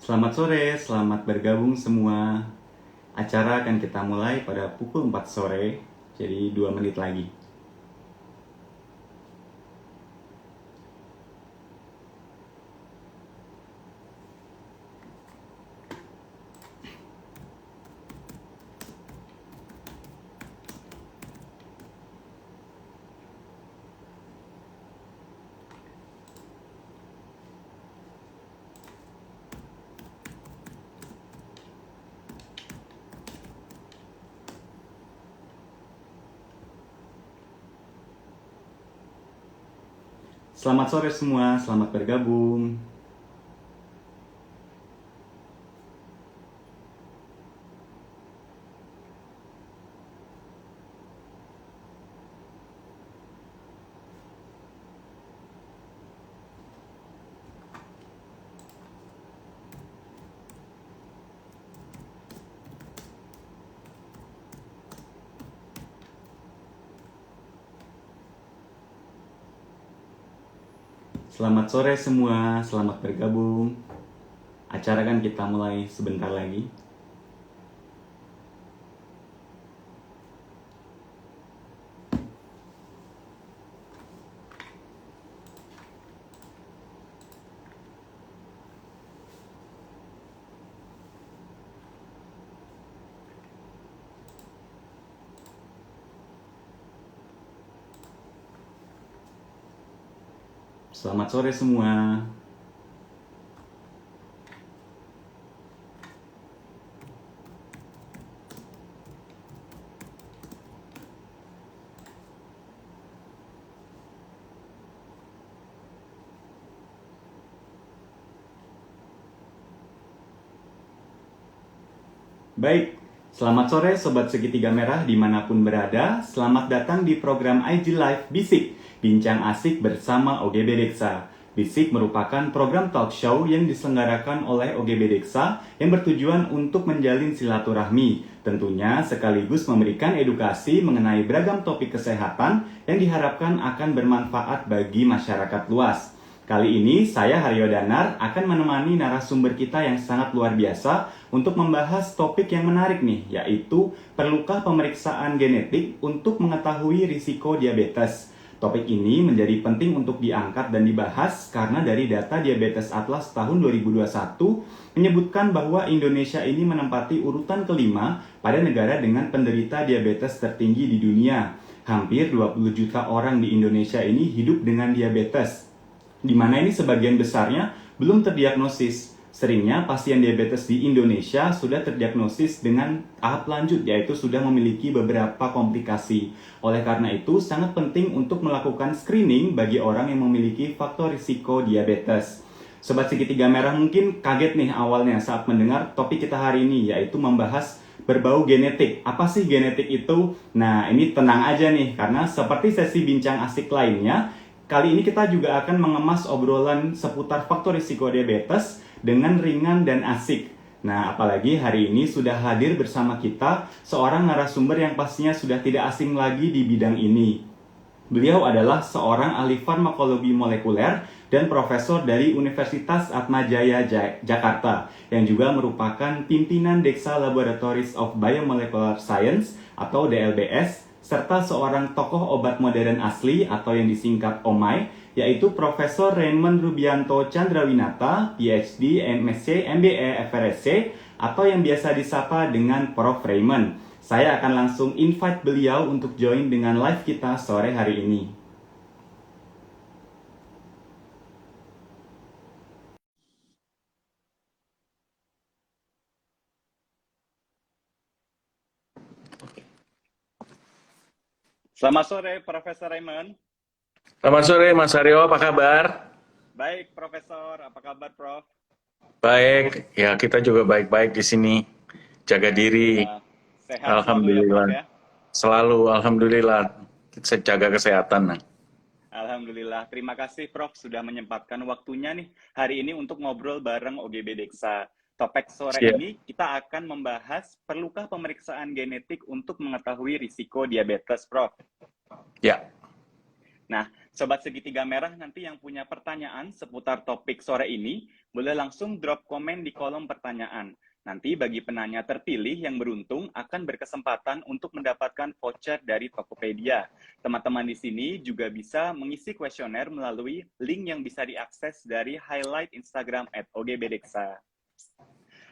Selamat sore, selamat bergabung semua. Acara akan kita mulai pada pukul 4 sore, jadi 2 menit lagi. Selamat sore semua, selamat bergabung. Selamat sore semua, selamat bergabung. Acara kan kita mulai sebentar lagi. Selamat sore semua. Baik, selamat sore Sobat Segitiga Merah dimanapun berada. Selamat datang di program IG Live Bisik, Bincang Asik bersama OGB Deksa. Bisik merupakan program talk show yang diselenggarakan oleh OGB Deksa yang bertujuan untuk menjalin silaturahmi. Tentunya sekaligus memberikan edukasi mengenai beragam topik kesehatan yang diharapkan akan bermanfaat bagi masyarakat luas. Kali ini saya Haryo Danar akan menemani narasumber kita yang sangat luar biasa untuk membahas topik yang menarik nih, yaitu perlukah pemeriksaan genetik untuk mengetahui risiko diabetes. Topik ini menjadi penting untuk diangkat dan dibahas karena dari data Diabetes Atlas tahun 2021 menyebutkan bahwa Indonesia ini menempati urutan kelima pada negara dengan penderita diabetes tertinggi di dunia. Hampir 20 juta orang di Indonesia ini hidup dengan diabetes, di mana ini sebagian besarnya belum terdiagnosis. Seringnya pasien diabetes di Indonesia sudah terdiagnosis dengan tahap lanjut, yaitu sudah memiliki beberapa komplikasi. Oleh karena itu, sangat penting untuk melakukan screening bagi orang yang memiliki faktor risiko diabetes. Sobat Segitiga Merah mungkin kaget nih awalnya saat mendengar topik kita hari ini, yaitu membahas berbau genetik. Apa sih genetik itu? Nah, ini tenang aja nih, karena seperti sesi bincang asik lainnya, kali ini kita juga akan mengemas obrolan seputar faktor risiko diabetes dengan ringan dan asik. Nah, apalagi hari ini sudah hadir bersama kita seorang narasumber yang pastinya sudah tidak asing lagi di bidang ini. Beliau adalah seorang ahli farmakologi molekuler dan profesor dari Universitas Atmajaya Jakarta yang juga merupakan pimpinan Deksa Laboratories of Biomolecular Science atau DLBS, serta seorang tokoh obat modern asli atau yang disingkat OMAI, yaitu Profesor Raymond Rubianto Chandrawinata, PhD, MSc, MBA, FRSC, atau yang biasa disapa dengan Prof. Raymond. Saya akan langsung invite beliau untuk join dengan live kita sore hari ini. Selamat sore, Profesor Raymond. Selamat sore, Mas Aryo. Apa kabar? Baik, Profesor. Apa kabar, Prof? Baik. Ya, kita juga baik-baik di sini. Jaga diri. Alhamdulillah. Sehat selalu ya, Prof Alhamdulillah. ya? Selalu, alhamdulillah. Kita jaga kesehatan. Alhamdulillah. Terima kasih, Prof, sudah menyempatkan waktunya nih hari ini untuk ngobrol bareng OGB Deksa. Topik sore Siap. ini kita akan membahas perlukah pemeriksaan genetik untuk mengetahui risiko diabetes, Prof. Ya. Nah, Sobat Segitiga Merah nanti yang punya pertanyaan seputar topik sore ini, boleh langsung drop komen di kolom pertanyaan. Nanti bagi penanya terpilih yang beruntung akan berkesempatan untuk mendapatkan voucher dari Tokopedia. Teman-teman di sini juga bisa mengisi kuesioner melalui link yang bisa diakses dari highlight Instagram @ogbdeksa.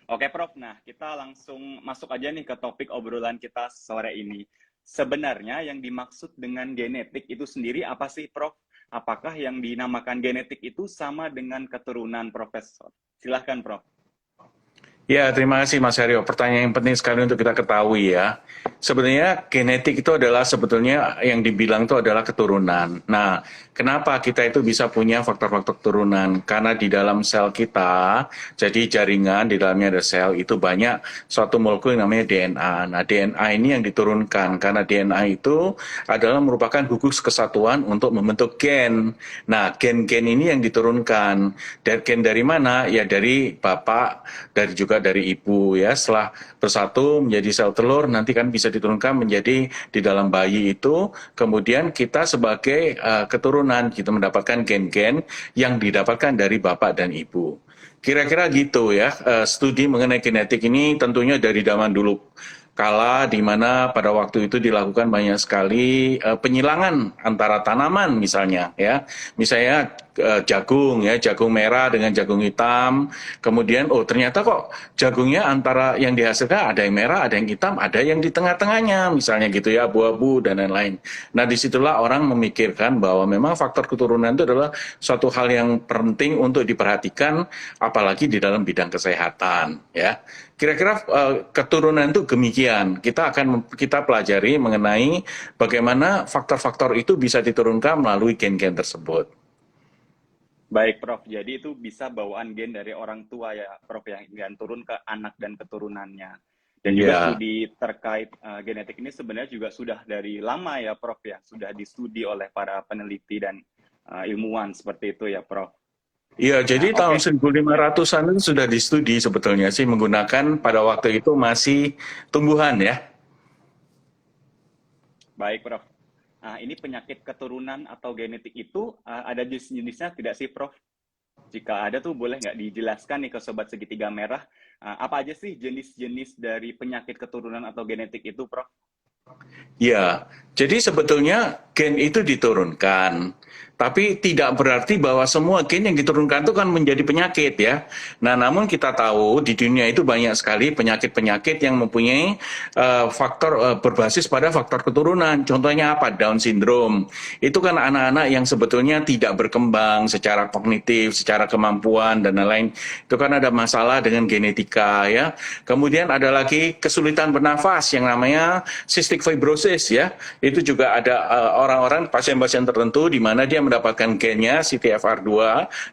Oke Prof, nah kita langsung masuk aja nih ke topik obrolan kita sore ini. Sebenarnya yang dimaksud dengan genetik itu sendiri apa sih Prof? Apakah yang dinamakan genetik itu sama dengan keturunan Profesor? Silahkan Prof. Ya, terima kasih Mas Haryo. Pertanyaan yang penting sekali untuk kita ketahui ya. Sebenarnya genetik itu adalah sebetulnya yang dibilang itu adalah keturunan. Nah, kenapa kita itu bisa punya faktor-faktor keturunan? Karena di dalam sel kita, jadi jaringan di dalamnya ada sel, itu banyak suatu molekul yang namanya DNA. Nah, DNA ini yang diturunkan karena DNA itu adalah merupakan gugus kesatuan untuk membentuk gen. Nah, gen-gen ini yang diturunkan. Dan gen dari mana? Ya dari bapak, dari ibu ya. Setelah bersatu menjadi sel telur, nanti kan bisa diturunkan menjadi di dalam bayi itu. Kemudian kita sebagai keturunan kita mendapatkan gen-gen yang didapatkan dari bapak dan ibu. Kira-kira gitu ya. Studi mengenai genetik ini tentunya dari zaman dulu kala di mana pada waktu itu dilakukan banyak sekali penyilangan antara tanaman misalnya ya. Misalnya jagung ya, jagung merah dengan jagung hitam. Kemudian ternyata kok jagungnya antara yang dihasilkan ada yang merah, ada yang hitam, ada yang di tengah-tengahnya misalnya gitu ya, abu-abu dan lain-lain. Nah, disitulah orang memikirkan bahwa memang faktor keturunan itu adalah suatu hal yang penting untuk diperhatikan apalagi di dalam bidang kesehatan ya. Kira-kira keturunan itu demikian. Kita pelajari mengenai bagaimana faktor-faktor itu bisa diturunkan melalui gen-gen tersebut. Baik Prof, jadi itu bisa bawaan gen dari orang tua ya Prof yang turun ke anak dan keturunannya. Dan juga studi terkait genetik ini sebenarnya juga sudah dari lama ya Prof ya, sudah distudi oleh para peneliti dan ilmuwan seperti itu ya Prof. Iya, jadi tahun 1500-an itu sudah distudi sebetulnya sih menggunakan pada waktu itu masih tumbuhan ya. Baik Prof. Nah, ini penyakit keturunan atau genetik itu ada jenis-jenisnya tidak sih Prof? Jika ada tuh boleh nggak dijelaskan nih ke Sobat Segitiga Merah, apa aja sih jenis-jenis dari penyakit keturunan atau genetik itu Prof? Ya, jadi sebetulnya gen itu diturunkan. Tapi tidak berarti bahwa semua gen yang diturunkan itu kan menjadi penyakit ya. Nah, namun kita tahu di dunia itu banyak sekali penyakit-penyakit yang mempunyai faktor berbasis pada faktor keturunan. Contohnya apa? Down syndrome. Itu kan anak-anak yang sebetulnya tidak berkembang secara kognitif, secara kemampuan dan lain-lain. Itu kan ada masalah dengan genetika ya. Kemudian ada lagi kesulitan bernafas yang namanya cystic fibrosis ya. Itu juga ada orang-orang pasien-pasien tertentu di mana dia mendapatkan gennya CTFR2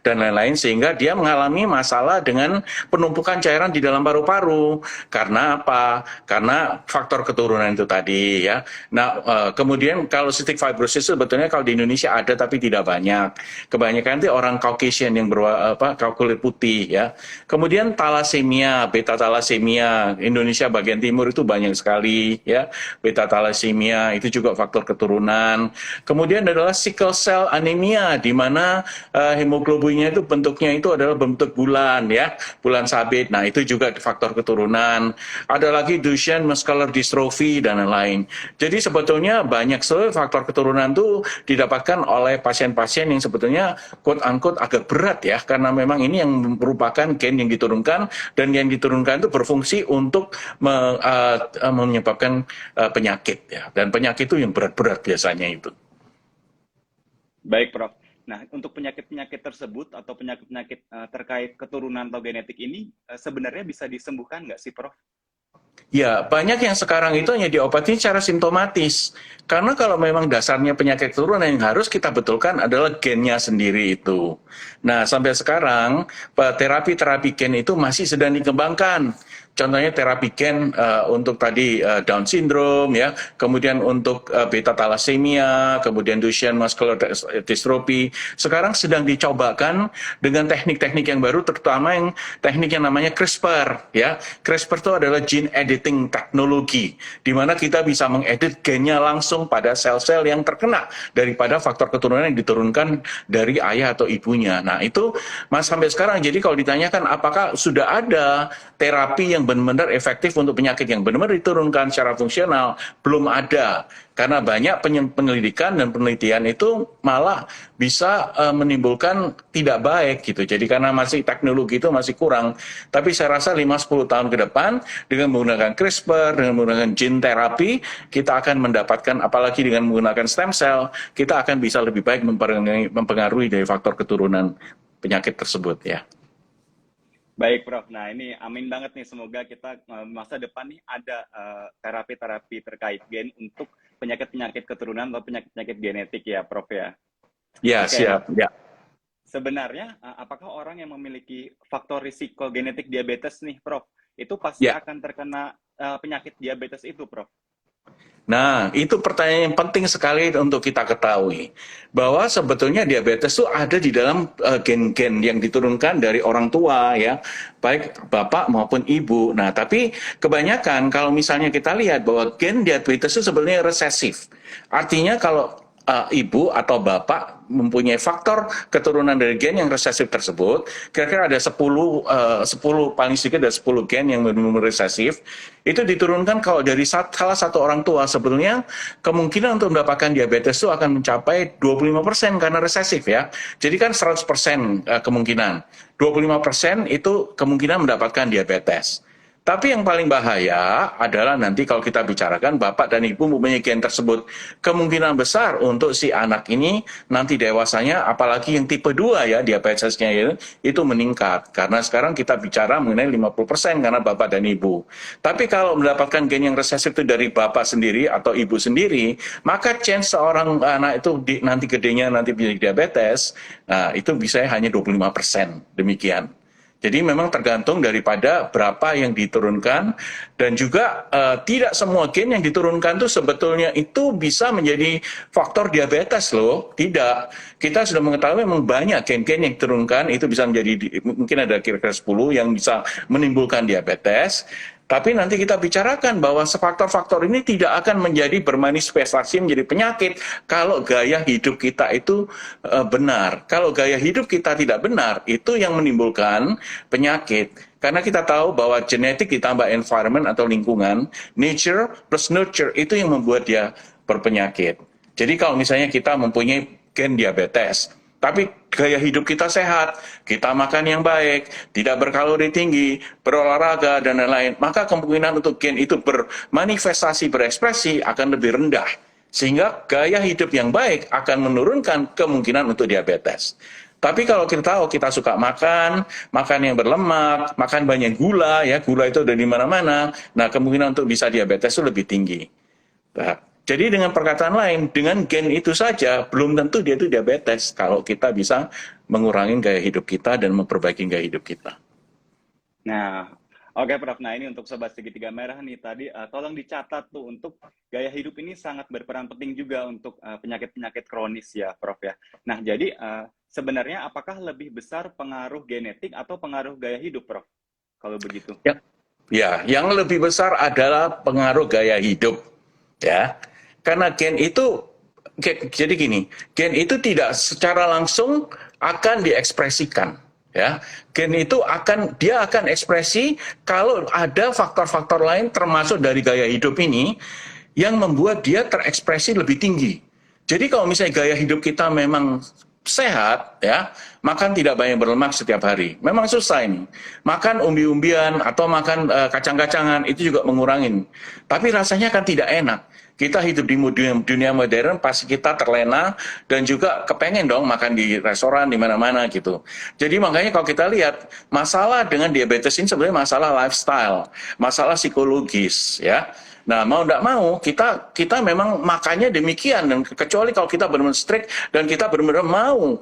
dan lain-lain sehingga dia mengalami masalah dengan penumpukan cairan di dalam paru-paru. Karena apa? Karena faktor keturunan itu tadi ya. Nah, kemudian kalau cystic fibrosis sebetulnya kalau di Indonesia ada tapi tidak banyak. Kebanyakan itu orang Caucasian yang kulit putih ya. Kemudian talasemia, beta talasemia, Indonesia bagian timur itu banyak sekali ya. Beta talasemia itu juga faktor keturunan. Kemudian adalah sickle cell anemia di mana hemoglobinnya itu bentuknya itu adalah bentuk bulan ya, bulan sabit. Nah, itu juga faktor keturunan. Ada lagi Duchenne muscular dystrophy dan lain-lain. Jadi sebetulnya banyak sekali faktor keturunan itu didapatkan oleh pasien-pasien yang sebetulnya quote unquote agak berat ya, karena memang ini yang merupakan gen yang diturunkan dan yang diturunkan itu berfungsi untuk menyebabkan penyakit ya. Dan penyakit itu yang berat-berat biasanya itu. Baik, Prof. Nah, untuk penyakit-penyakit tersebut atau penyakit-penyakit terkait keturunan atau genetik ini sebenarnya bisa disembuhkan nggak sih, Prof? Ya, banyak yang sekarang itu hanya diobati secara simptomatis. Karena kalau memang dasarnya penyakit keturunan yang harus kita betulkan adalah gennya sendiri itu. Nah, sampai sekarang terapi-terapi gen itu masih sedang dikembangkan. contohnya terapi gen untuk tadi Down syndrome ya, kemudian untuk beta thalassemia, kemudian Duchenne muscular dystrophy. Sekarang sedang dicobakan dengan teknik-teknik yang baru, terutama yang teknik yang namanya CRISPR ya. CRISPR itu adalah gene editing teknologi, di mana kita bisa mengedit gennya langsung pada sel-sel yang terkena daripada faktor keturunan yang diturunkan dari ayah atau ibunya. Nah itu Mas sampai sekarang, jadi kalau ditanyakan apakah sudah ada terapi yang benar-benar efektif untuk penyakit yang benar-benar diturunkan secara fungsional, belum ada. Karena banyak penyelidikan dan penelitian itu malah bisa menimbulkan tidak baik gitu. Jadi karena masih teknologi itu masih kurang. Tapi saya rasa 5-10 tahun ke depan dengan menggunakan CRISPR, dengan menggunakan gene terapi, kita akan mendapatkan, apalagi dengan menggunakan stem cell, kita akan bisa lebih baik mempengaruhi dari faktor keturunan penyakit tersebut ya. Baik, Prof. Nah, ini amin banget nih. Semoga kita masa depan nih ada terapi-terapi terkait gen untuk penyakit-penyakit keturunan atau penyakit-penyakit genetik ya, Prof ya. Ya, Oke. siap. Ya. Sebenarnya, apakah orang yang memiliki faktor risiko genetik diabetes nih, Prof, itu pasti Ya. akan terkena penyakit diabetes itu, Prof? Nah, itu pertanyaan yang penting sekali untuk kita ketahui. Bahwa sebetulnya diabetes itu ada di dalam gen-gen yang diturunkan dari orang tua ya, baik bapak maupun ibu. Nah, tapi kebanyakan kalau misalnya kita lihat bahwa gen diabetes itu sebenarnya resesif. Artinya kalau ibu atau bapak mempunyai faktor keturunan dari gen yang resesif tersebut, kira-kira ada 10 paling sedikit ada 10 gen yang benar-benar resesif, itu diturunkan kalau dari salah satu orang tua. Sebetulnya kemungkinan untuk mendapatkan diabetes itu akan mencapai 25% karena resesif ya. Jadi kan 100% kemungkinan. 25% itu kemungkinan mendapatkan diabetes. Tapi yang paling bahaya adalah nanti kalau kita bicarakan bapak dan ibu mempunyai gen tersebut, kemungkinan besar untuk si anak ini nanti dewasanya, apalagi yang tipe 2 ya, diabetesnya itu meningkat. Karena sekarang kita bicara mengenai 50% karena bapak dan ibu. Tapi kalau mendapatkan gen yang resesif itu dari bapak sendiri atau ibu sendiri, maka chance seorang anak itu nanti gedenya nanti bisa diabetes, nah itu bisa hanya 25%, demikian. Jadi memang tergantung daripada berapa yang diturunkan, dan juga tidak semua gen yang diturunkan itu sebetulnya itu bisa menjadi faktor diabetes loh. Tidak. Kita sudah mengetahui memang banyak gen-gen yang diturunkan itu bisa menjadi, mungkin ada kira-kira 10 yang bisa menimbulkan diabetes. Tapi nanti kita bicarakan bahwa faktor-faktor ini tidak akan menjadi bermanifestasi menjadi penyakit kalau gaya hidup kita itu benar. Kalau gaya hidup kita tidak benar, itu yang menimbulkan penyakit. Karena kita tahu bahwa genetik ditambah environment atau lingkungan, nature plus nurture itu yang membuat dia berpenyakit. Jadi kalau misalnya kita mempunyai gen diabetes, tapi gaya hidup kita sehat, kita makan yang baik, tidak berkalori tinggi, berolahraga, dan lain-lain, maka kemungkinan untuk gen itu bermanifestasi, berekspresi akan lebih rendah. Sehingga gaya hidup yang baik akan menurunkan kemungkinan untuk diabetes. Tapi kalau kita tahu kita suka makan yang berlemak, makan banyak gula, ya gula itu ada di mana-mana, nah kemungkinan untuk bisa diabetes itu lebih tinggi. Nah, jadi dengan perkataan lain, dengan gen itu saja, belum tentu dia itu diabetes kalau kita bisa mengurangi gaya hidup kita dan memperbaiki gaya hidup kita. Nah, oke Prof. Nah ini untuk Sobat Segitiga Merah nih, tadi tolong dicatat tuh, untuk gaya hidup ini sangat berperan penting juga untuk penyakit-penyakit kronis ya Prof ya. Nah jadi sebenarnya apakah lebih besar pengaruh genetik atau pengaruh gaya hidup Prof? Kalau begitu. Ya, yang lebih besar adalah pengaruh gaya hidup. Ya. Karena gen itu, jadi gini, gen itu tidak secara langsung akan diekspresikan, ya. Gen itu dia akan ekspresi kalau ada faktor-faktor lain termasuk dari gaya hidup ini yang membuat dia terekspresi lebih tinggi. Jadi kalau misalnya gaya hidup kita memang sehat, ya, makan tidak banyak berlemak setiap hari. Memang susah ini. Makan umbi-umbian atau makan kacang-kacangan itu juga mengurangin. Tapi rasanya kan tidak enak. Kita hidup di dunia modern, pasti kita terlena dan juga kepengen dong makan di restoran di mana-mana gitu. Jadi makanya kalau kita lihat masalah dengan diabetes ini sebenarnya masalah lifestyle, masalah psikologis, ya. Nah, mau tidak mau kita memang makannya demikian, dan kecuali kalau kita benar-benar strict dan kita benar-benar mau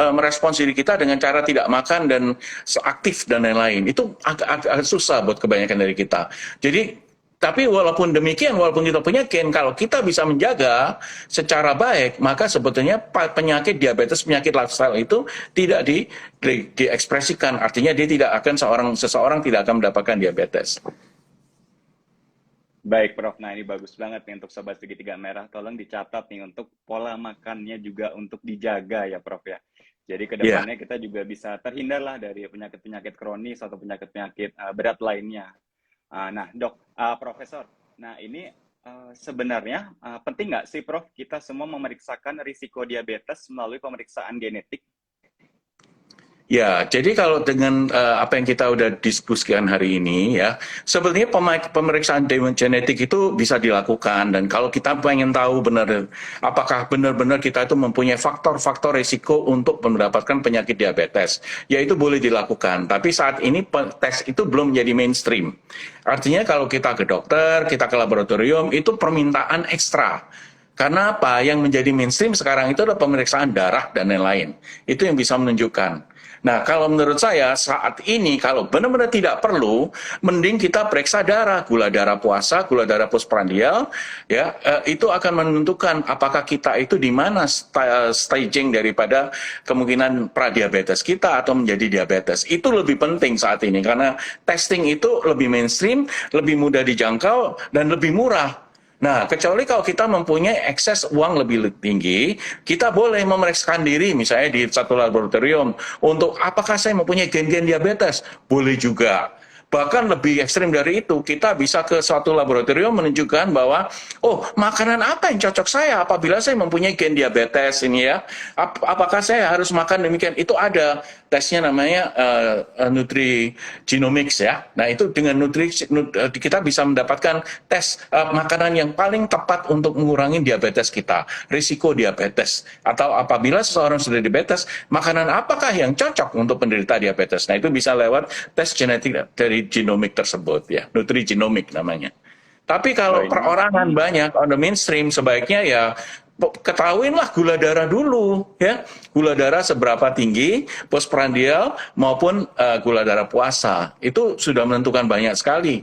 merespons diri kita dengan cara tidak makan dan aktif dan lain-lain, itu agak susah buat kebanyakan dari kita. Jadi tapi walaupun demikian, walaupun kita punya gen, kalau kita bisa menjaga secara baik, maka sebetulnya penyakit diabetes, penyakit lifestyle itu tidak diekspresikan. Artinya dia tidak akan seseorang tidak akan mendapatkan diabetes. Baik, Prof. Nah, ini bagus banget nih untuk Sobat Segitiga Merah. Tolong dicatat nih untuk pola makannya juga untuk dijaga ya, Prof ya. Jadi ke Ya, depannya kita juga bisa terhindar lah dari penyakit-penyakit kronis atau penyakit-penyakit berat lainnya. Nah, Dok, Profesor. Nah, ini sebenarnya penting nggak sih, Prof, kita semua memeriksakan risiko diabetes melalui pemeriksaan genetik? ya, jadi kalau dengan apa yang kita udah diskusikan hari ini ya, sebetulnya pemeriksaan genetik itu bisa dilakukan, dan kalau kita pengen tahu apakah benar-benar kita itu mempunyai faktor-faktor risiko untuk mendapatkan penyakit diabetes, ya itu boleh dilakukan. Tapi saat ini tes itu belum menjadi mainstream. Artinya kalau kita ke dokter, kita ke laboratorium, itu permintaan ekstra. Karena apa? Yang menjadi mainstream sekarang itu adalah pemeriksaan darah dan lain-lain. Itu yang bisa menunjukkan. Nah, kalau menurut saya saat ini kalau benar-benar tidak perlu, mending kita periksa darah, gula darah puasa, gula darah postprandial, ya itu akan menentukan apakah kita itu di mana staging daripada kemungkinan pradiabetes kita atau menjadi diabetes. Itu lebih penting saat ini karena testing itu lebih mainstream, lebih mudah dijangkau dan lebih murah. Nah, kecuali kalau kita mempunyai akses uang lebih tinggi, kita boleh memeriksakan diri misalnya di satu laboratorium untuk apakah saya mempunyai gen-gen diabetes. Boleh juga. Bahkan lebih ekstrim dari itu, kita bisa ke suatu laboratorium menunjukkan bahwa, oh, makanan apa yang cocok saya apabila saya mempunyai gen diabetes ini ya. Apakah saya harus makan demikian? Itu ada tesnya namanya Nutrigenomics ya. Nah, itu dengan kita bisa mendapatkan tes makanan yang paling tepat untuk mengurangi diabetes kita, risiko diabetes. Atau apabila seseorang sudah diabetes, makanan apakah yang cocok untuk penderita diabetes? Nah, itu bisa lewat tes genetik dari genomik tersebut ya, Nutrigenomics namanya. Tapi kalau perorangan banyak on the mainstream, sebaiknya ya ketahuinlah gula darah dulu ya, gula darah seberapa tinggi, postprandial maupun gula darah puasa. Itu sudah menentukan banyak sekali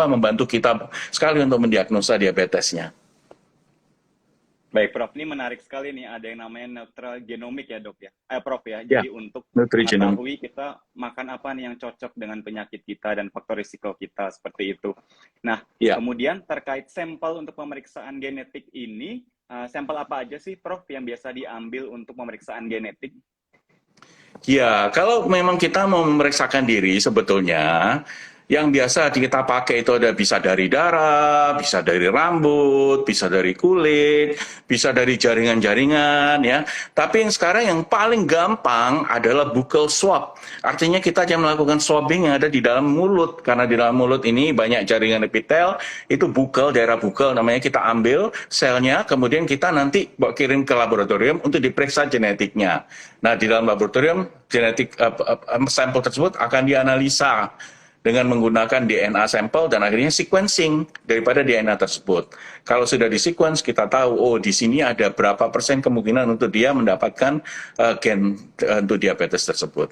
membantu kita sekali untuk mendiagnosa diabetesnya. Baik, Prof. Ini menarik sekali nih. Ada yang namanya neutral genomik ya, Dok ya. Prof ya. Ya, Jadi untuk Nutrigenomics. mengetahui kita makan apa nih yang cocok dengan penyakit kita dan faktor risiko kita seperti itu. Nah, Ya. kemudian terkait sampel untuk pemeriksaan genetik ini, sampel apa aja sih, Prof, yang biasa diambil untuk pemeriksaan genetik? Ya, kalau memang kita mau memeriksakan diri sebetulnya, yang biasa kita pakai itu bisa dari darah, bisa dari rambut, bisa dari kulit, bisa dari jaringan-jaringan ya. Tapi yang sekarang yang paling gampang adalah buccal swab. Artinya kita akan melakukan swabbing yang ada di dalam mulut, karena di dalam mulut ini banyak jaringan epitel, itu buccal, daerah buccal namanya, kita ambil selnya, kemudian kita nanti kirim ke laboratorium untuk diperiksa genetiknya. Nah, di dalam laboratorium genetik sampel tersebut akan dianalisa dengan menggunakan DNA sampel dan akhirnya sequencing daripada DNA tersebut. Kalau sudah di-sequence, kita tahu, oh di sini ada berapa persen kemungkinan untuk dia mendapatkan gen untuk diabetes tersebut.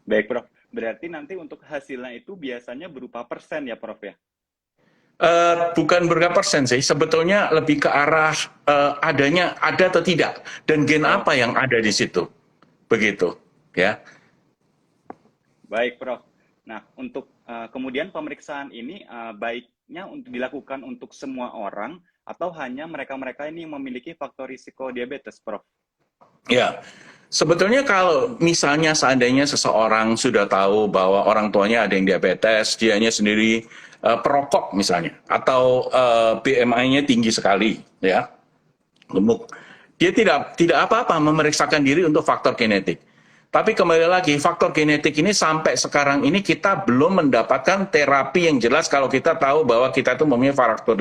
Baik, Prof. Berarti nanti untuk hasilnya itu biasanya berupa persen ya, Prof ya? Bukan berapa persen sih, sebetulnya lebih ke arah ada atau tidak, dan gen apa yang ada di situ. Begitu, ya. Baik, Prof. Nah, untuk kemudian pemeriksaan ini baiknya untuk dilakukan untuk semua orang atau hanya mereka-mereka ini yang memiliki faktor risiko diabetes, Prof? Ya, sebetulnya kalau misalnya seandainya seseorang sudah tahu bahwa orang tuanya ada yang diabetes, dianya sendiri perokok misalnya, atau BMI-nya tinggi sekali, ya, gemuk, dia tidak apa-apa memeriksakan diri untuk faktor genetik. Tapi kembali lagi, faktor genetik ini sampai sekarang ini kita belum mendapatkan terapi yang jelas kalau kita tahu bahwa kita itu mempunyai faktor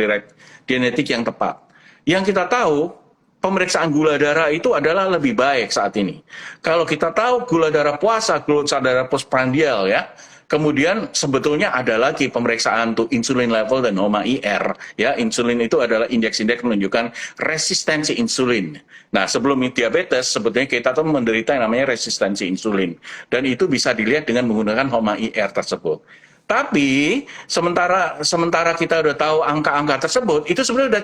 genetik yang tepat. Yang kita tahu, pemeriksaan gula darah itu adalah lebih baik saat ini. Kalau kita tahu gula darah puasa, gula darah postprandial ya, Kemudian sebetulnya ada lagi pemeriksaan untuk insulin level dan HOMA-IR. Ya, insulin itu adalah indeks-indeks menunjukkan resistensi insulin. Nah, sebelum diabetes sebetulnya kita tuh menderita yang namanya resistensi insulin, dan itu bisa dilihat dengan menggunakan HOMA-IR tersebut. Tapi sementara kita udah tahu angka-angka tersebut, itu sebenarnya udah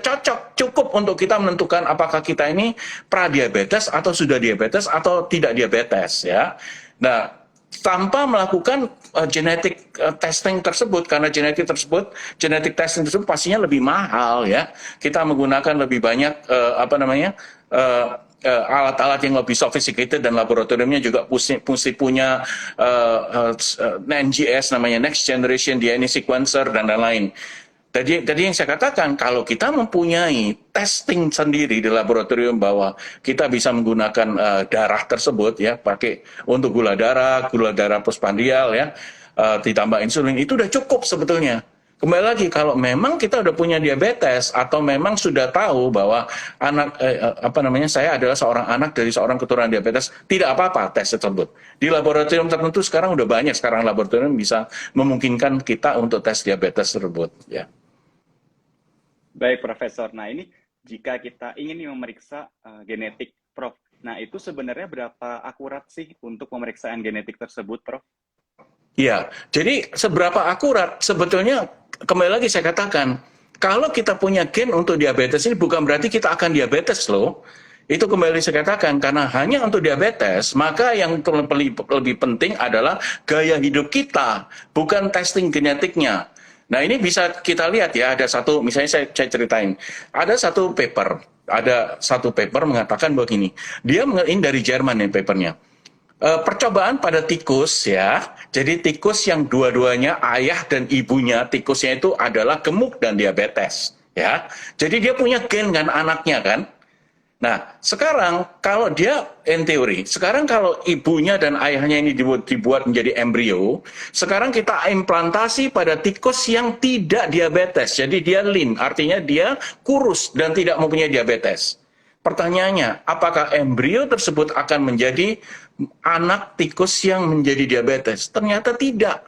cukup untuk kita menentukan apakah kita ini pradiabetes atau sudah diabetes atau tidak diabetes, ya. Nah, tanpa melakukan genetic testing tersebut, karena genetic testing tersebut pastinya lebih mahal, ya. Kita menggunakan lebih banyak alat-alat yang lebih sophisticated, dan laboratoriumnya juga mesti punya NGS, namanya Next Generation DNA Sequencer, dan lain-lain. Tadi yang saya katakan, kalau kita mempunyai testing sendiri di laboratorium bahwa kita bisa menggunakan darah tersebut, ya, pakai untuk gula darah postprandial, ya, ditambah insulin, itu udah cukup sebetulnya. Kembali lagi, kalau memang kita udah punya diabetes atau memang sudah tahu bahwa saya adalah seorang anak dari seorang keturunan diabetes, tidak apa-apa tes tersebut. Di laboratorium tertentu sekarang udah banyak laboratorium bisa memungkinkan kita untuk tes diabetes tersebut, ya. Baik, Profesor. Nah, ini jika kita ingin memeriksa genetik, Prof. Nah, itu sebenarnya berapa akurat sih untuk pemeriksaan genetik tersebut, Prof? Ya, jadi seberapa akurat sebetulnya, kembali lagi saya katakan, kalau kita punya gen untuk diabetes ini bukan berarti kita akan diabetes loh. Itu kembali saya katakan, karena hanya untuk diabetes, maka yang lebih penting adalah gaya hidup kita, bukan testing genetiknya. Nah, ini bisa kita lihat, ya, ada satu, misalnya saya ceritain, ada satu paper mengatakan begini, ini dari Jerman nih papernya. Percobaan pada tikus, ya. Jadi tikus yang dua-duanya ayah dan ibunya tikusnya itu adalah gemuk dan diabetes, ya. Jadi dia punya gen kan anaknya kan. Nah, sekarang kalau dia in teori, sekarang kalau ibunya dan ayahnya ini dibuat menjadi embrio, sekarang kita implantasi pada tikus yang tidak diabetes. Jadi dia lean, artinya dia kurus dan tidak mempunyai diabetes. Pertanyaannya, apakah embrio tersebut akan menjadi anak tikus yang menjadi diabetes? Ternyata tidak.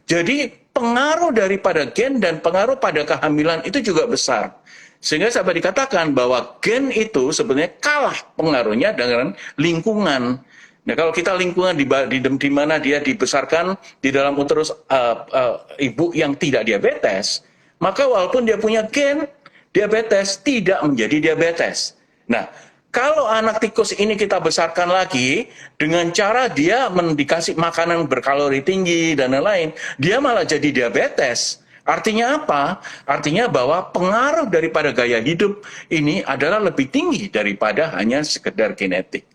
Jadi pengaruh daripada gen dan pengaruh pada kehamilan itu juga besar. Sehingga sampai dikatakan bahwa gen itu sebenarnya kalah pengaruhnya dengan lingkungan. Nah, kalau kita lingkungan di mana dia dibesarkan di dalam uterus ibu yang tidak diabetes, maka walaupun dia punya gen diabetes, tidak menjadi diabetes. Nah, kalau anak tikus ini kita besarkan lagi dengan cara dia dikasih makanan berkalori tinggi dan lain-lain, dia malah jadi diabetes. Artinya apa? Artinya bahwa pengaruh daripada gaya hidup ini adalah lebih tinggi daripada hanya sekedar genetik.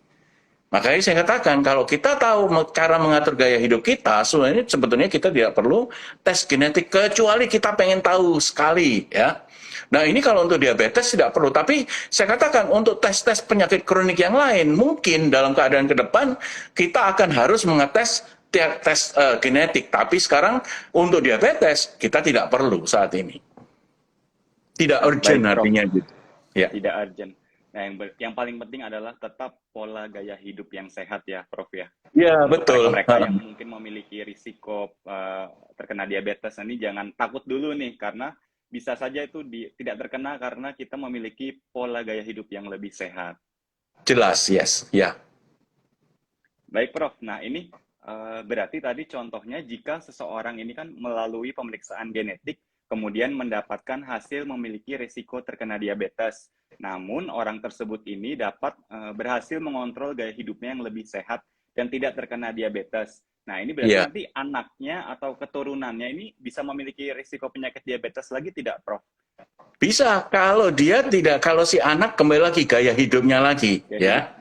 Makanya saya katakan, kalau kita tahu cara mengatur gaya hidup kita, sebetulnya kita tidak perlu tes genetik, kecuali kita pengen tahu sekali, ya. Nah, ini kalau untuk diabetes tidak perlu, tapi saya katakan untuk tes-tes penyakit kronik yang lain, mungkin dalam keadaan ke depan kita akan harus mengetes tes genetik, tapi sekarang untuk diabetes kita tidak perlu saat ini. Tidak urgent. Baik, artinya gitu. Ya. Tidak urgent. Nah, yang paling penting adalah tetap pola gaya hidup yang sehat, ya, Prof, ya. Ya, betul. Mereka yang mungkin memiliki risiko terkena diabetes ini jangan takut dulu nih, karena bisa saja itu tidak terkena karena kita memiliki pola gaya hidup yang lebih sehat. Jelas, yes, ya. Baik, Prof. Nah, ini berarti tadi contohnya jika seseorang ini kan melalui pemeriksaan genetik, kemudian mendapatkan hasil memiliki risiko terkena diabetes. Namun, orang tersebut ini dapat berhasil mengontrol gaya hidupnya yang lebih sehat dan tidak terkena diabetes. Nah, ini berarti nanti anaknya atau keturunannya ini bisa memiliki risiko penyakit diabetes lagi tidak, Prof? Bisa, kalau si anak kembali lagi gaya hidupnya lagi, ya.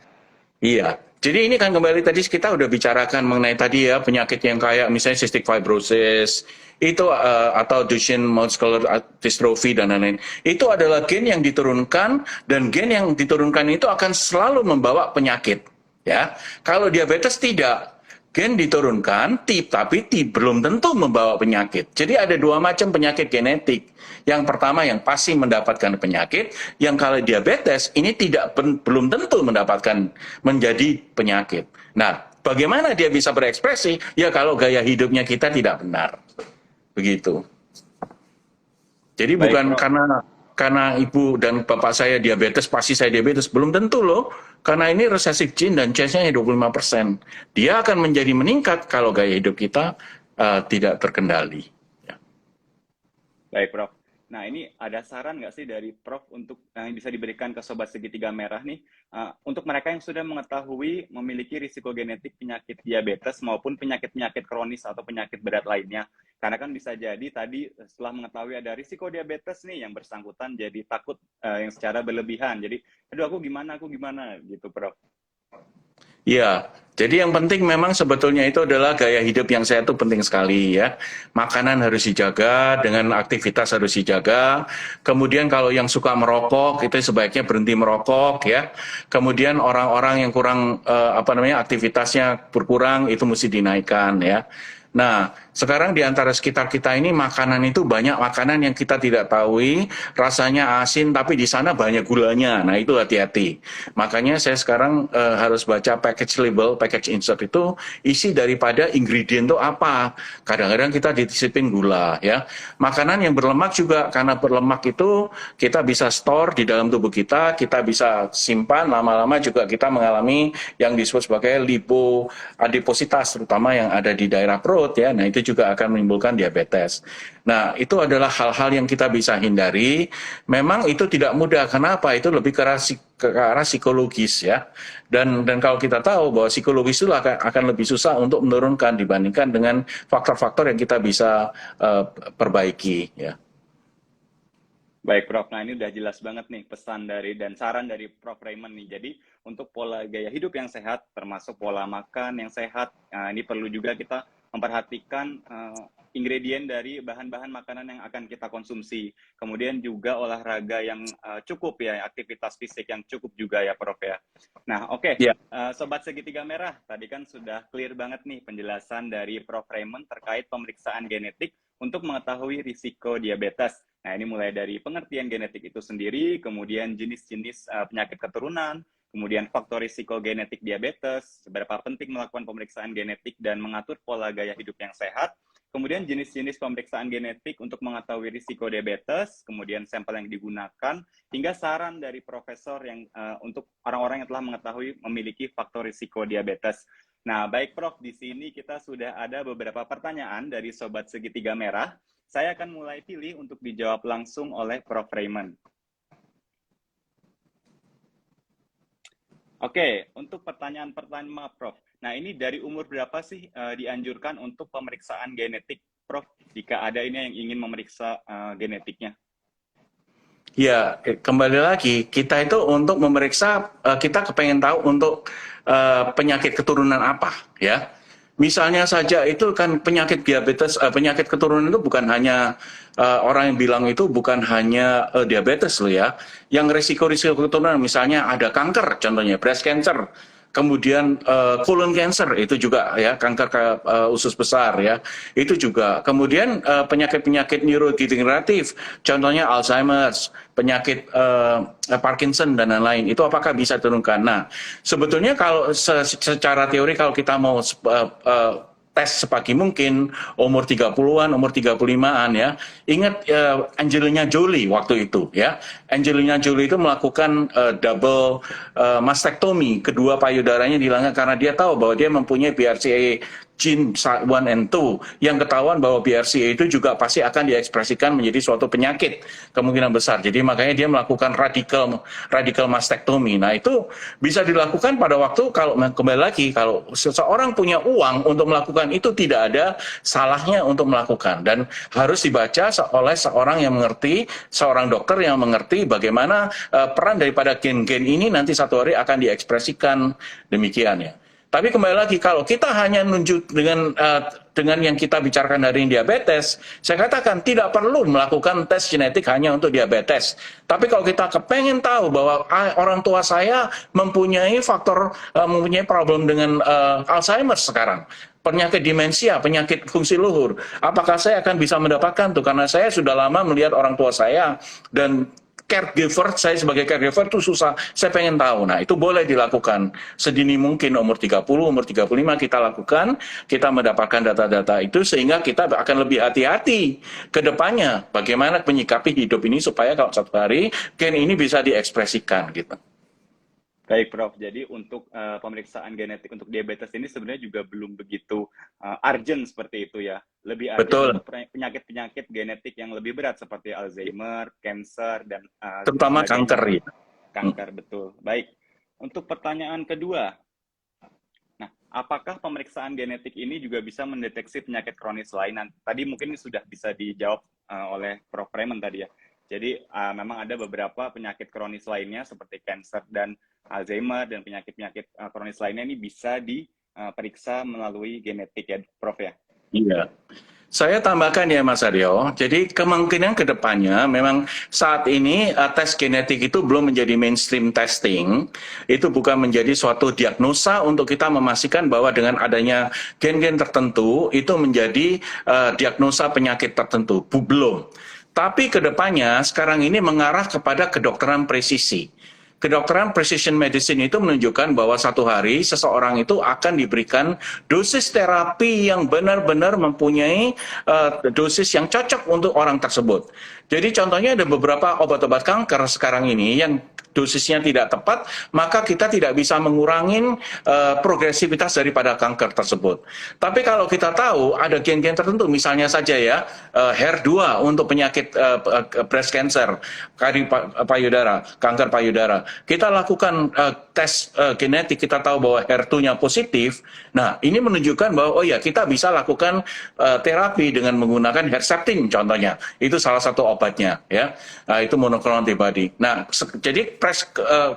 Iya. Jadi ini kan kembali tadi kita udah bicarakan mengenai tadi ya penyakit yang kayak misalnya cystic fibrosis, itu atau Duchenne muscular dystrophy dan lain-lain. Itu adalah gen yang diturunkan, dan gen yang diturunkan itu akan selalu membawa penyakit, ya. Kalau diabetes tidak. Gen diturunkan, tapi belum tentu membawa penyakit. Jadi ada dua macam penyakit genetik. Yang pertama yang pasti mendapatkan penyakit, yang kalau diabetes ini belum tentu menjadi penyakit. Nah, bagaimana dia bisa berekspresi? Ya kalau gaya hidupnya kita tidak benar. Begitu. Jadi Baik, bukan Prof. karena ibu dan bapak saya diabetes, pasti saya diabetes. Belum tentu loh. Karena ini recessive gene dan chance-nya 25%. Dia akan menjadi meningkat kalau gaya hidup kita tidak terkendali. Ya. Baik, Prof. Nah, ini ada saran nggak sih dari Prof untuk yang bisa diberikan ke Sobat Segitiga Merah nih, untuk mereka yang sudah mengetahui memiliki risiko genetik penyakit diabetes maupun penyakit-penyakit kronis atau penyakit berat lainnya. Karena kan bisa jadi tadi setelah mengetahui ada risiko diabetes nih yang bersangkutan jadi takut yang secara berlebihan. Jadi, aduh aku gimana gitu, Prof. Ya, jadi yang penting memang sebetulnya itu adalah gaya hidup yang sehat itu penting sekali ya. Makanan harus dijaga, dengan aktivitas harus dijaga. Kemudian kalau yang suka merokok itu sebaiknya berhenti merokok ya. Kemudian orang-orang yang kurang aktivitasnya berkurang itu mesti dinaikkan ya. Nah, sekarang di antara sekitar kita ini makanan itu banyak makanan yang kita tidak tahu, rasanya asin tapi di sana banyak gulanya. Nah, itu hati-hati. Makanya saya sekarang harus baca package label, package insert itu isi daripada ingredient itu apa. Kadang-kadang kita ditisipin gula ya. Makanan yang berlemak juga, karena berlemak itu kita bisa store di dalam tubuh kita bisa simpan lama-lama juga kita mengalami yang disebut sebagai lipoadipositas, terutama yang ada di daerah perut ya. Nah, itu juga akan menimbulkan diabetes. Nah, itu adalah hal-hal yang kita bisa hindari. Memang itu tidak mudah. Kenapa? Itu lebih ke arah psikologis ya. Dan kalau kita tahu bahwa psikologis itu akan lebih susah untuk menurunkan dibandingkan dengan faktor-faktor yang kita bisa perbaiki ya. Baik, Prof. Nah, ini udah jelas banget nih pesan dari dan saran dari Prof. Raymond nih. Jadi, untuk pola gaya hidup yang sehat, termasuk pola makan yang sehat, ini perlu juga kita memperhatikan ingredient dari bahan-bahan makanan yang akan kita konsumsi. Kemudian juga olahraga yang cukup ya, aktivitas fisik yang cukup juga ya, Prof. ya. Nah, oke. Ya. Sobat Segitiga Merah, tadi kan sudah clear banget nih penjelasan dari Prof. Raymond terkait pemeriksaan genetik untuk mengetahui risiko diabetes. Nah, ini mulai dari pengertian genetik itu sendiri, kemudian jenis-jenis penyakit keturunan, kemudian faktor risiko genetik diabetes, seberapa penting melakukan pemeriksaan genetik dan mengatur pola gaya hidup yang sehat, kemudian jenis-jenis pemeriksaan genetik untuk mengetahui risiko diabetes, kemudian sampel yang digunakan, hingga saran dari profesor yang untuk orang-orang yang telah mengetahui memiliki faktor risiko diabetes. Nah, baik Prof, di sini kita sudah ada beberapa pertanyaan dari Sobat Segitiga Merah. Saya akan mulai pilih untuk dijawab langsung oleh Prof. Raymond. Oke, untuk pertanyaan pertama, Prof. Nah, ini dari umur berapa sih dianjurkan untuk pemeriksaan genetik, Prof? Jika ada ini yang ingin memeriksa genetiknya. Ya, kembali lagi, kita itu untuk memeriksa, kita kepengen tahu untuk penyakit keturunan apa, ya. Misalnya saja itu kan penyakit diabetes, penyakit keturunan itu bukan hanya orang yang bilang itu bukan hanya diabetes loh ya. Yang risiko-risiko keturunan misalnya ada kanker, contohnya breast cancer, kemudian colon cancer itu juga ya, kanker usus besar ya, itu juga. Kemudian penyakit-penyakit neurodegeneratif, contohnya Alzheimer's, penyakit Parkinson dan lain-lain, itu apakah bisa diturunkan? Nah, sebetulnya kalau secara teori kalau kita mau tes sepagi mungkin umur 30-an, umur 35-an ya. Ingat Angelina Jolie waktu itu ya. Angelina Jolie itu melakukan double mastektomi, kedua payudaranya dihilangkan karena dia tahu bahwa dia mempunyai BRCA gene 1 and 2 yang ketahuan bahwa BRCA itu juga pasti akan diekspresikan menjadi suatu penyakit kemungkinan besar. Jadi makanya dia melakukan radical mastektomi. Nah, itu bisa dilakukan pada waktu kalau kembali lagi kalau seseorang punya uang untuk melakukan itu tidak ada salahnya untuk melakukan dan harus dibaca oleh seorang yang mengerti, seorang dokter yang mengerti bagaimana peran daripada gen-gen ini nanti satu hari akan diekspresikan demikian ya. Tapi kembali lagi, kalau kita hanya nunjuk dengan yang kita bicarakan dari diabetes, saya katakan tidak perlu melakukan tes genetik hanya untuk diabetes. Tapi kalau kita kepengen tahu bahwa orang tua saya mempunyai mempunyai problem dengan Alzheimer sekarang, penyakit demensia, penyakit fungsi luhur, apakah saya akan bisa mendapatkan tuh? Karena saya sudah lama melihat orang tua saya dan caregiver, saya sebagai caregiver itu susah, saya pengen tahu. Nah, itu boleh dilakukan sedini mungkin umur 30, umur 35 kita lakukan, kita mendapatkan data-data itu sehingga kita akan lebih hati-hati ke depannya bagaimana menyikapi hidup ini supaya kalau satu hari gen ini bisa diekspresikan gitu. Baik, Prof. Jadi untuk pemeriksaan genetik untuk diabetes ini sebenarnya juga belum begitu urgent seperti itu ya. Lebih urgent Betul. untuk penyakit-penyakit genetik yang lebih berat seperti Alzheimer, cancer, dan Terutama kanker ya. Kanker, betul. Baik. Untuk pertanyaan kedua, nah, apakah pemeriksaan genetik ini juga bisa mendeteksi penyakit kronis lain? Tadi mungkin sudah bisa dijawab oleh Prof. Raymond tadi ya. Jadi memang ada beberapa penyakit kronis lainnya seperti kanker dan Alzheimer dan penyakit-penyakit kronis lainnya ini bisa diperiksa melalui genetik ya, Prof ya? Iya. Saya tambahkan ya Mas Aryo, jadi kemungkinan ke depannya memang saat ini tes genetik itu belum menjadi mainstream testing, itu bukan menjadi suatu diagnosa untuk kita memastikan bahwa dengan adanya gen-gen tertentu itu menjadi diagnosa penyakit tertentu, belum. Tapi ke depannya sekarang ini mengarah kepada kedokteran presisi. Kedokteran precision medicine itu menunjukkan bahwa satu hari seseorang itu akan diberikan dosis terapi yang benar-benar mempunyai dosis yang cocok untuk orang tersebut. Jadi contohnya ada beberapa obat-obat kanker sekarang ini yang dosisnya tidak tepat, maka kita tidak bisa mengurangi progresivitas daripada kanker tersebut. Tapi kalau kita tahu ada gen-gen tertentu, misalnya saja ya HER2 untuk penyakit breast cancer, payudara, kanker payudara, kita lakukan tes genetik, kita tahu bahwa HER2-nya positif. Nah, ini menunjukkan bahwa oh ya kita bisa lakukan terapi dengan menggunakan Herceptin contohnya. Itu salah satu obatnya ya. Itu monoclonal antibody. Nah, jadi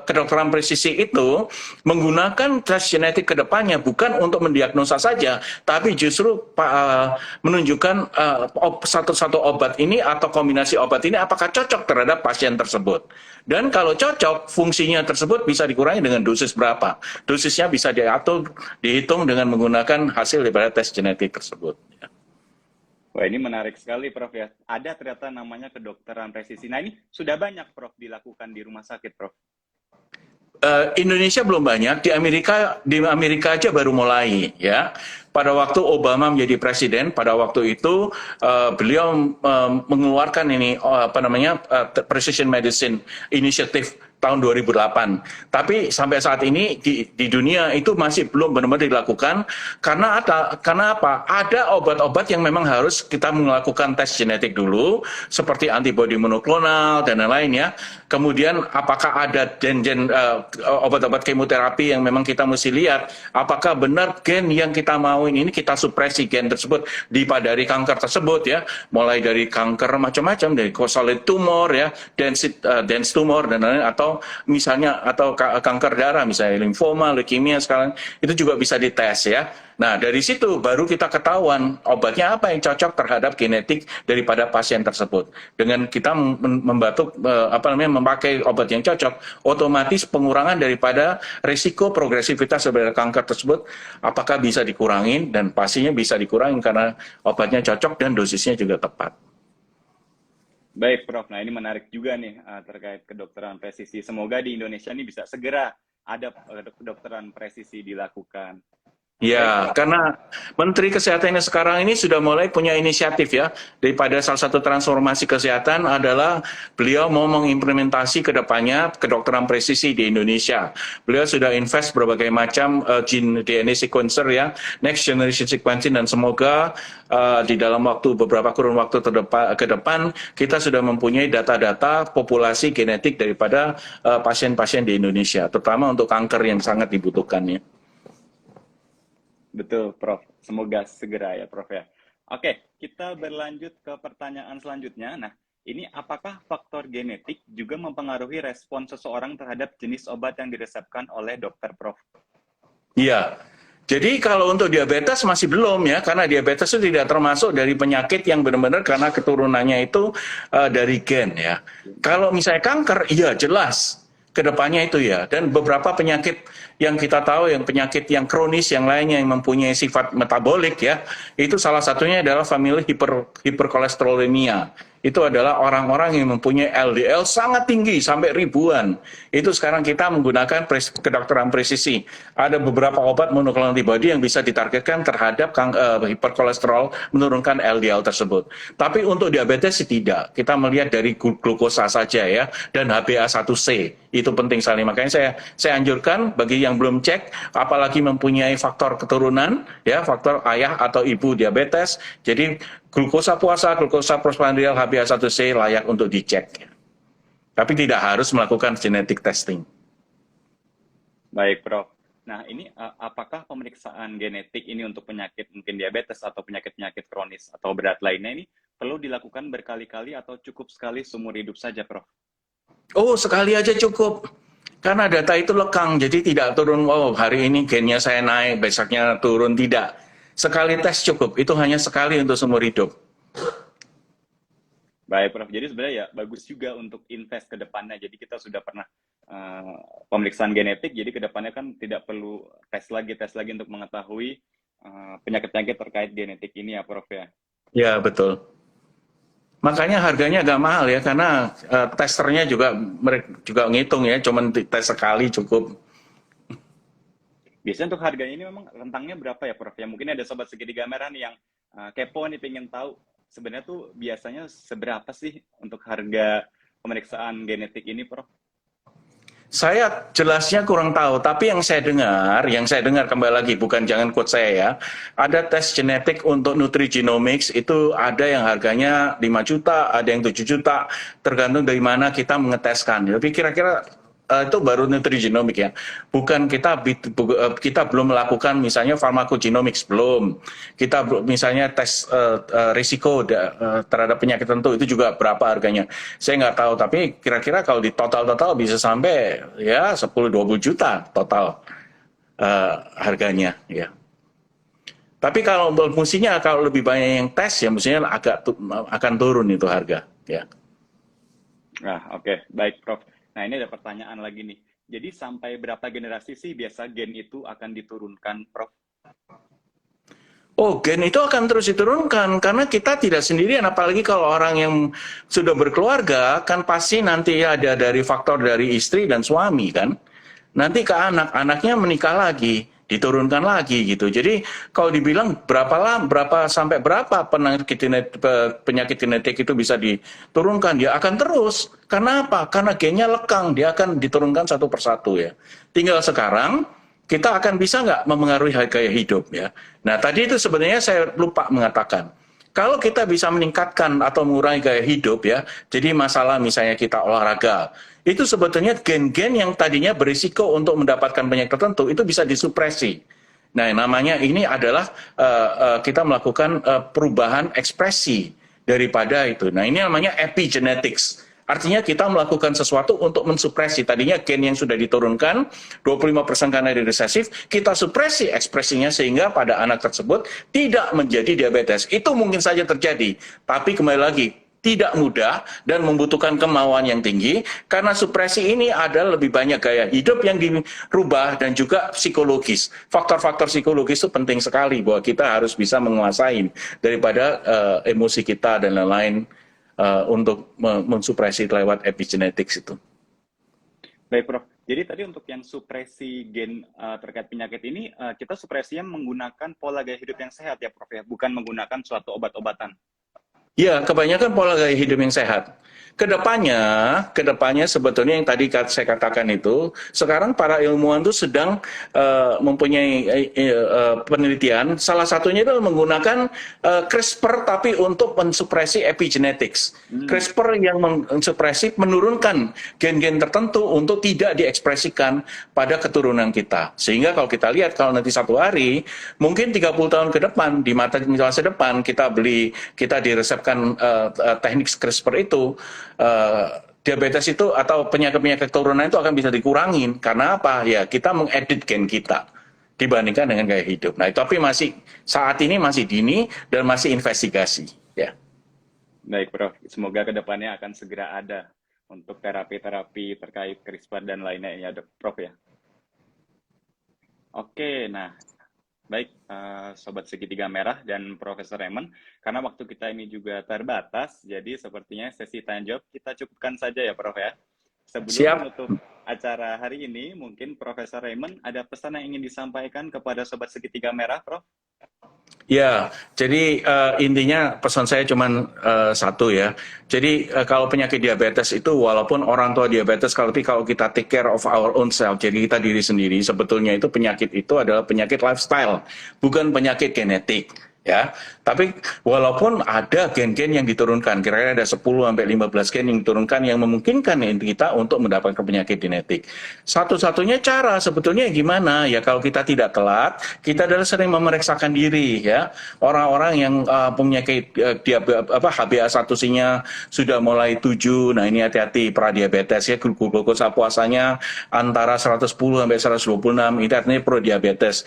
kedokteran presisi itu menggunakan tes genetik ke depannya bukan untuk mendiagnosa saja, tapi justru menunjukkan satu obat ini atau kombinasi obat ini apakah cocok terhadap pasien tersebut. Dan kalau cocok, fungsinya tersebut bisa dikurangi dengan dosis berapa. Dosisnya bisa dihitung dengan menggunakan hasil daripada tes genetik tersebut. Wah, ini menarik sekali, Prof ya. Ada ternyata namanya kedokteran presisi. Nah, ini sudah banyak, Prof, dilakukan di rumah sakit, Prof. Indonesia belum banyak, di Amerika aja baru mulai ya. Pada waktu Obama menjadi presiden, pada waktu itu beliau mengeluarkan ini Precision Medicine Initiative tahun 2008. Tapi sampai saat ini di dunia itu masih belum benar-benar dilakukan karena apa? Ada obat-obat yang memang harus kita melakukan tes genetik dulu seperti antibodi monoklonal dan lain-lain ya. Kemudian apakah ada gen-gen obat-obat kemoterapi yang memang kita mesti lihat apakah benar gen yang kita mau ini kita supresi gen tersebut dari kanker tersebut ya. Mulai dari kanker macam-macam, dari solid tumor ya, dense tumor dan lain-lain atau kanker darah misalnya limfoma, leukemia sekarang itu juga bisa dites ya. Nah, dari situ baru kita ketahuan obatnya apa yang cocok terhadap genetik daripada pasien tersebut. Dengan kita memakai obat yang cocok, otomatis pengurangan daripada risiko progresivitas daripada kanker tersebut apakah bisa dikurangi dan pastinya bisa dikurangi karena obatnya cocok dan dosisnya juga tepat. Baik, Prof. Nah, ini menarik juga nih terkait kedokteran presisi. Semoga di Indonesia ini bisa segera ada kedokteran presisi dilakukan. Ya, karena Menteri Kesehatan yang sekarang ini sudah mulai punya inisiatif ya. Daripada salah satu transformasi kesehatan adalah beliau mau mengimplementasi ke depannya kedokteran presisi di Indonesia. Beliau sudah invest berbagai macam gene DNA sequencer ya, next generation sequencing dan semoga di dalam beberapa kurun waktu ke depan kita sudah mempunyai data-data populasi genetik daripada pasien-pasien di Indonesia, terutama untuk kanker yang sangat dibutuhkan ya. Betul, Prof. Semoga segera ya, Prof ya. Oke, kita berlanjut ke pertanyaan selanjutnya. Nah, ini apakah faktor genetik juga mempengaruhi respon seseorang terhadap jenis obat yang diresepkan oleh dokter, Prof? Iya. Jadi kalau untuk diabetes masih belum ya, karena diabetes itu tidak termasuk dari penyakit yang benar-benar karena keturunannya itu dari gen ya. Kalau misalnya kanker, iya jelas kedepannya itu ya. Dan beberapa penyakit yang kita tahu, yang penyakit yang kronis, yang lainnya yang mempunyai sifat metabolik ya, itu salah satunya adalah famili hiperkolesterolemia. itu adalah orang-orang yang mempunyai LDL sangat tinggi sampai ribuan. Itu sekarang kita menggunakan kedokteran presisi. Ada beberapa obat monoklonal antibody yang bisa ditargetkan terhadap hiperkolesterol, menurunkan LDL tersebut. Tapi untuk diabetes sih tidak. Kita melihat dari glukosa saja ya, dan HbA1c. Itu penting sekali. Makanya saya anjurkan bagi yang belum cek, apalagi mempunyai faktor keturunan, ya faktor ayah atau ibu diabetes. Jadi glukosa puasa, glukosa postprandial, HbA1c layak untuk dicek. Tapi tidak harus melakukan genetic testing. Baik, Prof. Nah, ini apakah pemeriksaan genetik ini untuk penyakit mungkin diabetes atau penyakit-penyakit kronis atau berat lainnya ini perlu dilakukan berkali-kali atau cukup sekali seumur hidup saja, Prof? Oh, sekali aja cukup. Karena data itu lekang, jadi tidak turun, wow hari ini gennya saya naik, besoknya turun, tidak. Sekali tes cukup, itu hanya sekali untuk seumur hidup. Baik, Prof. Jadi sebenarnya ya bagus juga untuk invest ke depannya. Jadi kita sudah pernah pemeriksaan genetik, jadi ke depannya kan tidak perlu tes lagi untuk mengetahui penyakit-penyakit terkait genetik ini ya, Prof ya. Ya, betul. Makanya harganya agak mahal ya, karena testernya juga mereka juga ngitung ya, cuman tes sekali cukup. Biasanya untuk harganya ini memang rentangnya berapa ya, Prof? Ya mungkin ada sobat segitiga merah nih yang kepo nih, pengen tahu sebenarnya tuh biasanya seberapa sih untuk harga pemeriksaan genetik ini, Prof? Saya jelasnya kurang tahu, tapi yang saya dengar kembali lagi, bukan jangan quote saya ya, ada tes genetik untuk nutrigenomics, itu ada yang harganya 5 juta, ada yang 7 juta, tergantung dari mana kita mengeteskan. Tapi kira-kira itu baru nutrigenomics ya, bukan kita belum melakukan misalnya pharmacogenomics, belum. Kita misalnya tes risiko terhadap penyakit tertentu, itu juga berapa harganya. Saya nggak tahu, tapi kira-kira kalau di total bisa sampai ya 10-20 juta total harganya ya. Tapi kalau fungsinya kalau lebih banyak yang tes ya mestinya akan turun itu harga ya. Nah, oke. Baik, Prof. Nah, ini ada pertanyaan lagi nih. Jadi sampai berapa generasi sih biasa gen itu akan diturunkan, Prof? Oh, gen itu akan terus diturunkan karena kita tidak sendirian, apalagi kalau orang yang sudah berkeluarga kan pasti nanti ada dari faktor dari istri dan suami kan. Nanti ke anaknya menikah lagi, diturunkan lagi gitu. Jadi kalau dibilang berapa sampai berapa penyakit genetik itu bisa diturunkan, dia akan terus. Karena apa? Karena gennya lekang, dia akan diturunkan satu persatu ya. Tinggal sekarang kita akan bisa nggak memengaruhi gaya hidup ya. Nah tadi itu sebenarnya saya lupa mengatakan. Kalau kita bisa meningkatkan atau mengurangi gaya hidup ya, jadi masalah misalnya kita olahraga, itu sebetulnya gen-gen yang tadinya berisiko untuk mendapatkan penyakit tertentu, itu bisa disupresi. Nah namanya ini adalah kita melakukan perubahan ekspresi daripada itu. Nah ini namanya epigenetics. Artinya kita melakukan sesuatu untuk mensupresi. Tadinya gen yang sudah diturunkan, 25% karena dia resesif, kita supresi ekspresinya sehingga pada anak tersebut tidak menjadi diabetes. Itu mungkin saja terjadi. Tapi kembali lagi, tidak mudah dan membutuhkan kemauan yang tinggi karena supresi ini adalah lebih banyak gaya hidup yang dirubah dan juga psikologis. Faktor-faktor psikologis itu penting sekali bahwa kita harus bisa menguasai daripada emosi kita dan lain-lain untuk mensupresi lewat epigenetics itu. Baik, Prof. Jadi tadi untuk yang supresi gen terkait penyakit ini, kita supresinya menggunakan pola gaya hidup yang sehat ya, Prof ya, bukan menggunakan suatu obat-obatan. Ya, kebanyakan pola gaya hidup yang sehat. Kedepannya sebetulnya yang tadi saya katakan itu, sekarang para ilmuwan itu sedang mempunyai penelitian. Salah satunya itu menggunakan CRISPR tapi untuk mensupresi epigenetics. CRISPR yang mensupresi, menurunkan gen-gen tertentu untuk tidak diekspresikan pada keturunan kita. Sehingga kalau kita lihat, kalau nanti satu hari, mungkin 30 tahun ke depan, di masa depan, kita diresepkan teknik CRISPR itu, diabetes itu atau penyakit-penyakit keturunan itu akan bisa dikurangin. Karena apa? Ya kita mengedit gen kita dibandingkan dengan gaya hidup. Nah, tapi saat ini masih dini dan masih investigasi. Ya. Baik, Prof. Semoga kedepannya akan segera ada untuk terapi-terapi terkait CRISPR dan lainnya ya, Prof ya. Oke, nah Baik, Sobat Segitiga Merah dan Profesor Raymond, karena waktu kita ini juga terbatas, jadi sepertinya sesi tanya jawab kita cukupkan saja ya, Prof ya. Sebelum Siap? menutup acara hari ini, mungkin Profesor Raymond ada pesan yang ingin disampaikan kepada Sobat Segitiga Merah, Prof? Ya, jadi intinya pesan saya cuma satu ya. Jadi kalau penyakit diabetes itu walaupun orang tua diabetes, tapi kalau kita take care of our own self, jadi kita diri sendiri, sebetulnya itu penyakit itu adalah penyakit lifestyle, bukan penyakit genetik. Ya, tapi walaupun ada gen-gen yang diturunkan, kira-kira ada 10 sampai 15 gen yang diturunkan yang memungkinkan kita untuk mendapatkan penyakit genetik. Satu-satunya cara sebetulnya gimana? Ya kalau kita tidak telat, kita adalah sering memeriksakan diri ya. Orang-orang yang penyakit HbA1c-nya sudah mulai 7, nah ini hati-hati pradiabetes ya, glukosa puasanya antara 110 sampai 126, itu artinya prodiabetes,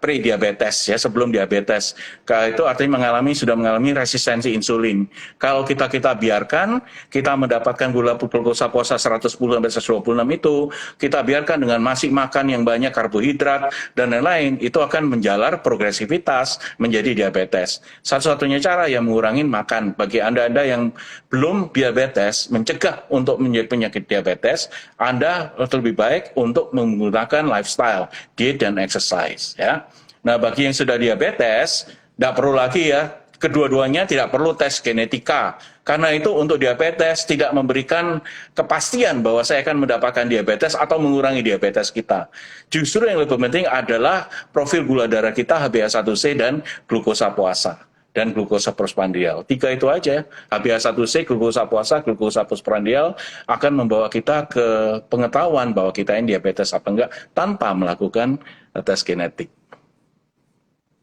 pre-diabetes ya, sebelum diabetes. Itu artinya sudah mengalami resistensi insulin. Kalau kita biarkan, kita mendapatkan glukosa puasa 110 sampai 126 itu, kita biarkan dengan masih makan yang banyak karbohidrat dan lain-lain, itu akan menjalar progresivitas menjadi diabetes. Satu-satunya cara yang mengurangi makan. Bagi Anda yang belum diabetes, mencegah untuk menjadi penyakit diabetes, Anda lebih baik untuk menggunakan lifestyle, diet dan exercise ya. Nah, bagi yang sudah diabetes, tidak perlu lagi ya, kedua-duanya tidak perlu tes genetika. Karena itu untuk diabetes tidak memberikan kepastian bahwa saya akan mendapatkan diabetes atau mengurangi diabetes kita. Justru yang lebih penting adalah profil gula darah kita, HbA1c dan glukosa puasa dan glukosa postprandial. 3 itu aja, HbA1c, glukosa puasa, glukosa postprandial akan membawa kita ke pengetahuan bahwa kita ini diabetes apa enggak tanpa melakukan tes genetik.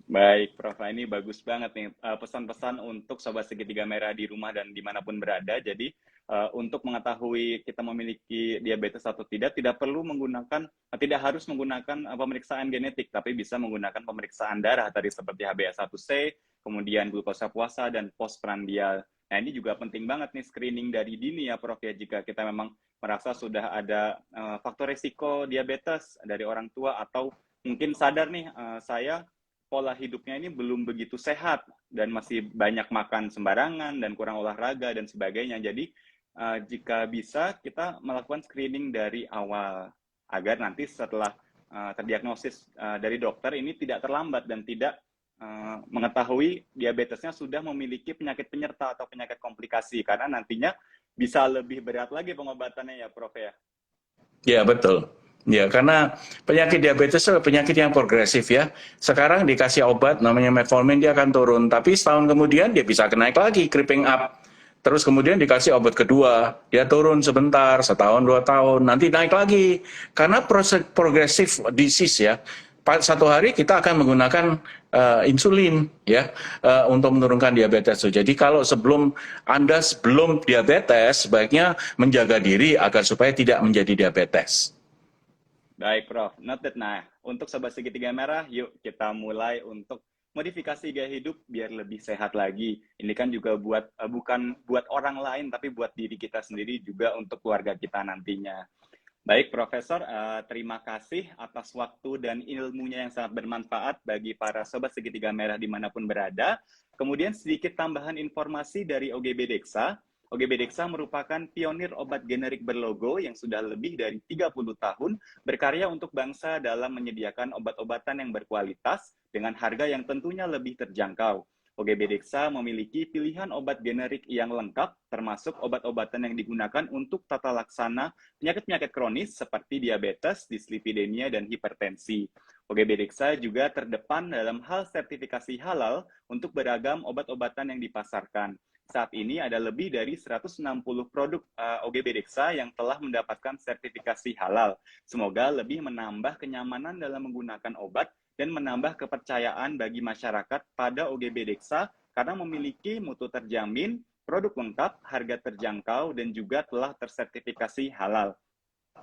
Baik, Prof. Ini bagus banget nih pesan-pesan untuk Sobat Segitiga Merah di rumah dan dimanapun berada. Jadi untuk mengetahui kita memiliki diabetes atau tidak perlu menggunakan, tidak harus menggunakan pemeriksaan genetik, tapi bisa menggunakan pemeriksaan darah tadi seperti HbA1c, kemudian glukosa puasa dan postprandial. Nah ini juga penting banget nih screening dari dini ya, Prof. Ya, jika kita memang merasa sudah ada faktor risiko diabetes dari orang tua atau mungkin sadar nih saya pola hidupnya ini belum begitu sehat dan masih banyak makan sembarangan dan kurang olahraga dan sebagainya. Jadi jika bisa kita melakukan screening dari awal agar nanti setelah terdiagnosis dari dokter ini tidak terlambat dan tidak mengetahui diabetesnya sudah memiliki penyakit penyerta atau penyakit komplikasi karena nantinya bisa lebih berat lagi pengobatannya ya, Prof ya. Ya, betul. Ya, karena penyakit diabetes itu penyakit yang progresif ya. Sekarang dikasih obat namanya metformin, dia akan turun. Tapi setahun kemudian dia bisa naik lagi, creeping up. Terus kemudian dikasih obat kedua, dia turun sebentar, setahun, 2 tahun, nanti naik lagi. Karena proses progresif disease ya. Satu hari kita akan menggunakan insulin ya untuk menurunkan diabetes. Jadi kalau Anda sebelum diabetes, sebaiknya menjaga diri agar supaya tidak menjadi diabetes. Baik, Prof. Noted. Nah, untuk Sobat Segitiga Merah, yuk kita mulai untuk modifikasi gaya hidup biar lebih sehat lagi. Ini kan juga bukan buat orang lain, tapi buat diri kita sendiri juga untuk keluarga kita nantinya. Baik, Profesor, terima kasih atas waktu dan ilmunya yang sangat bermanfaat bagi para Sobat Segitiga Merah dimanapun berada. Kemudian sedikit tambahan informasi dari OGB Dexa. OGB Dexa merupakan pionir obat generik berlogo yang sudah lebih dari 30 tahun berkarya untuk bangsa dalam menyediakan obat-obatan yang berkualitas dengan harga yang tentunya lebih terjangkau. OGB Dexa memiliki pilihan obat generik yang lengkap, termasuk obat-obatan yang digunakan untuk tata laksana penyakit-penyakit kronis seperti diabetes, dislipidemia, dan hipertensi. OGB Dexa juga terdepan dalam hal sertifikasi halal untuk beragam obat-obatan yang dipasarkan. Saat ini ada lebih dari 160 produk OGB Dexa yang telah mendapatkan sertifikasi halal. Semoga lebih menambah kenyamanan dalam menggunakan obat dan menambah kepercayaan bagi masyarakat pada OGB Dexa karena memiliki mutu terjamin, produk lengkap, harga terjangkau, dan juga telah tersertifikasi halal.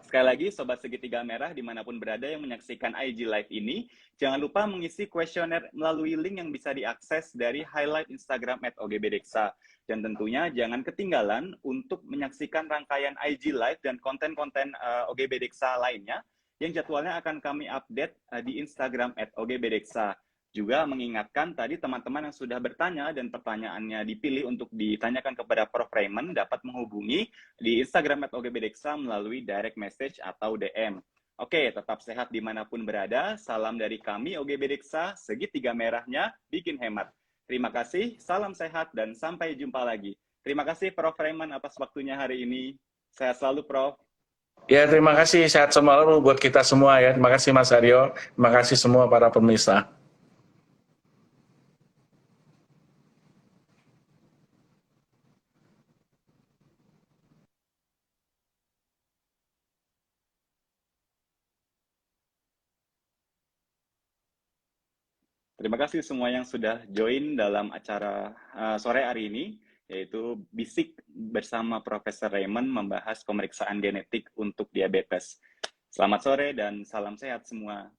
Sekali lagi, Sobat Segitiga Merah dimanapun berada yang menyaksikan IG Live ini, jangan lupa mengisi kuesioner melalui link yang bisa diakses dari highlight Instagram @OGBDexa. Dan tentunya jangan ketinggalan untuk menyaksikan rangkaian IG Live dan konten-konten OGB Dexa lainnya yang jadwalnya akan kami update di Instagram @ogbdeksa. Juga mengingatkan tadi teman-teman yang sudah bertanya dan pertanyaannya dipilih untuk ditanyakan kepada Prof. Raymond dapat menghubungi di Instagram @ogbdeksa melalui direct message atau DM. Oke, tetap sehat dimanapun berada. Salam dari kami OGB Deksa, segitiga merahnya bikin hemat. Terima kasih, salam sehat, dan sampai jumpa lagi. Terima kasih Prof. Raymond atas waktunya hari ini. Sehat selalu, Prof. Ya, terima kasih. Sehat selalu buat kita semua ya. Terima kasih Mas Aryo. Terima kasih semua para pemirsa. Terima kasih semua yang sudah join dalam acara sore hari ini, yaitu Bisik bersama Profesor Raymond membahas pemeriksaan genetik untuk diabetes. Selamat sore dan salam sehat semua.